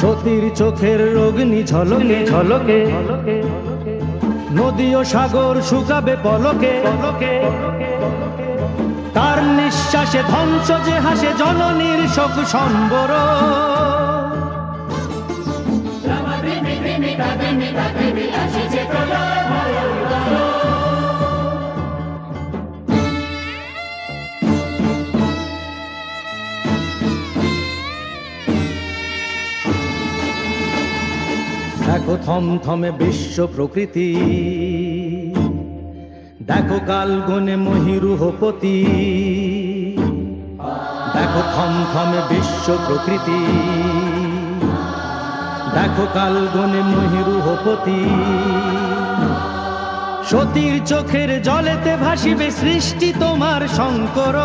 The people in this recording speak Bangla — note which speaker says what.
Speaker 1: সতীর চোখের রগ্নি ঝলকে ঝলকে, নদী ও সাগর শুকাবে পলকে পলকে। তার নিঃশ্বাসে ধ্বংস যে হাসে জননীর শোক সম্বর। দেখো থমথমে বিশ্ব প্রকৃতি, দেখো কাল গনে মহিরুহপতি। দেখো থমথমে বিশ্ব প্রকৃতি, দেখো কাল গনে মহিরুহপতি। সতীর চোখের জলেতে ভাসিবে সৃষ্টি তোমার শঙ্কর।